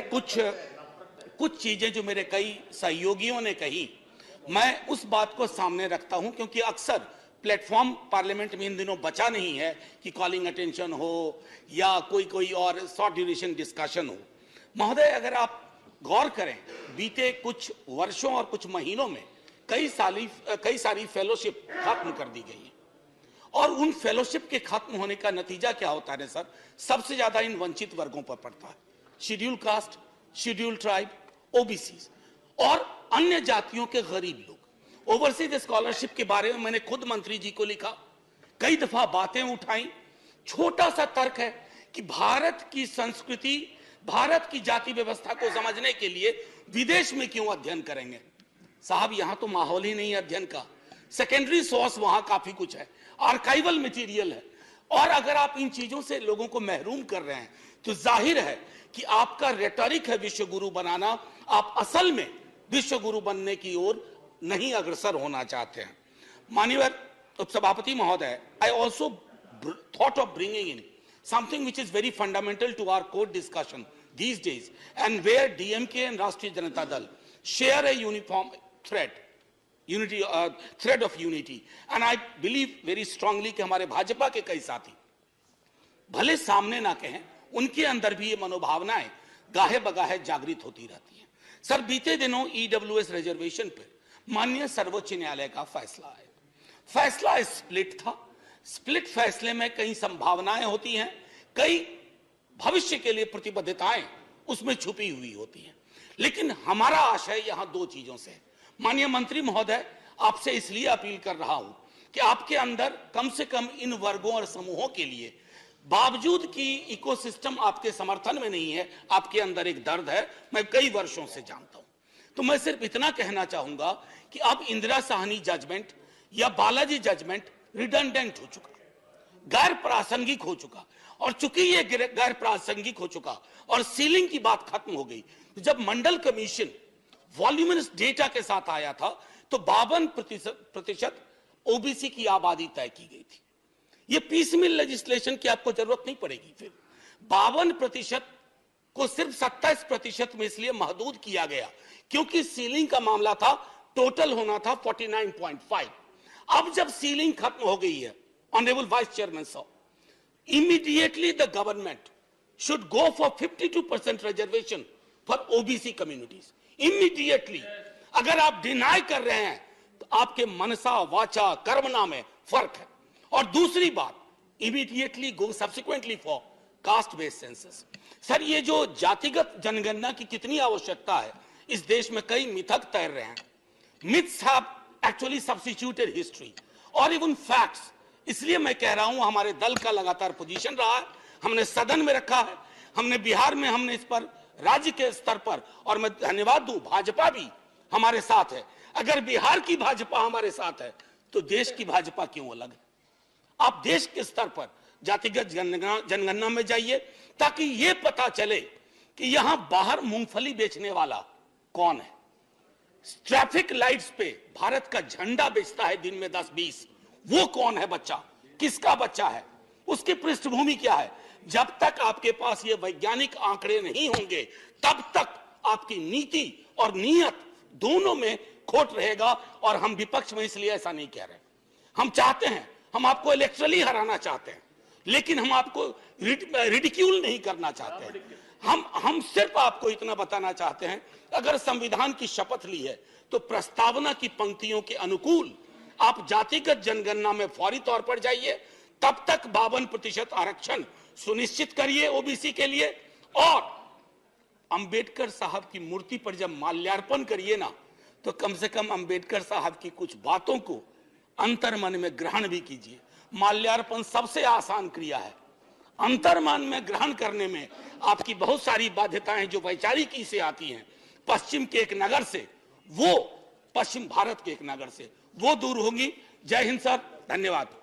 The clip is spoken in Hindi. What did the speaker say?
कुछ कुछ चीजें जो मेरे कई सहयोगियों ने कही, मैं उस बात को सामने रखता हूं क्योंकि अक्सर प्लेटफॉर्म पार्लियामेंट में इन दिनों बचा नहीं है कि कॉलिंग अटेंशन हो या कोई और शॉर्ट ड्यूरेशन डिस्कशन हो। महोदय, अगर आप गौर करें, बीते कुछ वर्षों और कुछ महीनों में कई सारी फेलोशिप खत्म कर दी गई है और उन फेलोशिप के खत्म होने का नतीजा क्या होता है सर? सबसे ज्यादा इन वंचित वर्गों पर पड़ता है, schedule caste, schedule tribe, OBC और अन्य जातियों के गरीब लोग। ओवरसीज स्कॉलरशिप के बारे में मैंने खुद मंत्री जी को लिखा, कई दफा बातें उठाई। छोटा सा तर्क है कि भारत की संस्कृति, भारत की जाति व्यवस्था को समझने के लिए विदेश में क्यों अध्ययन करेंगे? साहब, यहां तो माहौल ही नहीं है अध्ययन का। सेकेंडरी सोर्स वहां काफी कुछ है, आर्काइवल मटेरियल है, और अगर आप इन चीजों से लोगों को महरूम कर रहे हैं तो जाहिर है कि आपका रेटोरिक है विश्व गुरु बनाना, आप असल में विश्व गुरु बनने की ओर नहीं अग्रसर होना चाहते हैं। माननीय उपसभापति महोदय, I also thought of bringing in something which is very fundamental to our court discussion these days, and where DMK and Rashtriya Janata Dal share a uniform thread of unity, and I believe very strongly कि हमारे भाजपा के कई साथी भले सामने ना कहें, उनके अंदर भी ये मनोभावनाएं गाहे बगाहे जागृत होती रहती हैं। सर, बीते दिनों EWS रिजर्वेशन पर माननीय सर्वोच्च न्यायालय का फैसला आया। फैसला स्प्लिट था। स्प्लिट फैसले में कई संभावनाएं होती हैं, कई भविष्य के लिए प्रतिबद्धताएं उसमें छुपी हुई होती हैं, लेकिन हमारा आशय यहां दो चीजों से है। माननीय मंत्री महोदय, आपसे इसलिए अपील कर रहा हूं कि आपके अंदर कम से कम इन वर्गों और समूहों के लिए, बावजूद कि इकोसिस्टम आपके समर्थन में नहीं है, आपके अंदर एक दर्द है, मैं कई वर्षों से जानता हूं। तो मैं सिर्फ इतना कहना चाहूंगा कि अब इंदिरा साहनी जजमेंट या बालाजी जजमेंट रिडंडेंट हो चुका, गैर प्रासंगिक हो चुका, और चूंकि ये गैर प्रासंगिक हो चुका और सीलिंग की बात खत्म हो गई, तो जब मंडल कमीशन वॉल्यूमिनस डेटा के साथ आया था तो 52% ओबीसी की आबादी तय की गई थी। ये पीसमिल लेजिस्लेशन की आपको जरूरत नहीं पड़ेगी। फिर 52% को सिर्फ 27% में इसलिए महदूद किया गया क्योंकि सीलिंग का मामला था, टोटल होना था 49.5। अब जब सीलिंग खत्म हो गई है, ऑनरेबल वाइस चेयरमैन साहब, immediately the government should go for 52% reservation for OBC communities immediately. अगर आप डिनाई कर रहे हैं तो आपके मनसा, वाचा, कर्मना में फर्क है। और दूसरी बात, immediately go subsequently for caste based census. Sir, ये जो जातिगत जनगणना की कितनी आवश्यकता है, इस देश में कई मिथक तैर रहे हैं। Myths have actually substituted history और इवन फैक्ट्स। इसलिए मैं कह रहा हूं, हमारे दल का लगातार पोजीशन रहा है, हमने सदन में रखा है, हमने बिहार में, हमने इस पर राज्य के स्तर पर, और मैं धन्यवाद दूं, भाजपा भी हमारे साथ है। अगर बिहार की भाजपा हमारे साथ है तो देश की भाजपा क्यों अलग है? आप देश के स्तर पर जातिगत जनगणना में जाइए ताकि यह पता चले कि यहां बाहर मूंगफली बेचने वाला कौन है, ट्रैफिक लाइट्स पे भारत का झंडा बेचता है दिन में 10-20, वो कौन है बच्चा, किसका बच्चा है, उसकी पृष्ठभूमि क्या है। जब तक आपके पास ये वैज्ञानिक आंकड़े नहीं होंगे, तब तक आपकी नीति और नीयत दोनों में खोट रहेगा। और हम विपक्ष में इसलिए ऐसा नहीं कह रहे, हम चाहते हैं, हम आपको इलेक्ट्रली हराना चाहते हैं, लेकिन हम आपको रिडिक्यूल नहीं करना चाहते हैं। हम सिर्फ आपको इतना बताना चाहते हैं, अगर संविधान की शपथ ली है तो प्रस्तावना की पंक्तियों के अनुकूल आप जातिगत जनगणना में फौरी तौर पर जाइए। तब तक 52% आरक्षण सुनिश्चित करिए ओबीसी के लिए, और अंबेडकर साहब की मूर्ति पर जब माल्यार्पण करिए ना, तो कम से कम अंबेडकर साहब की कुछ बातों को अंतर्मन में ग्रहण भी कीजिए। माल्यार्पण सबसे आसान क्रिया है, अंतर्मन में ग्रहण करने में आपकी बहुत सारी बाध्यताएं जो वैचारिकी से आती हैं, पश्चिम के एक नगर से, वो पश्चिम भारत के एक नगर से, वो दूर होंगी। जय हिंद सर, धन्यवाद।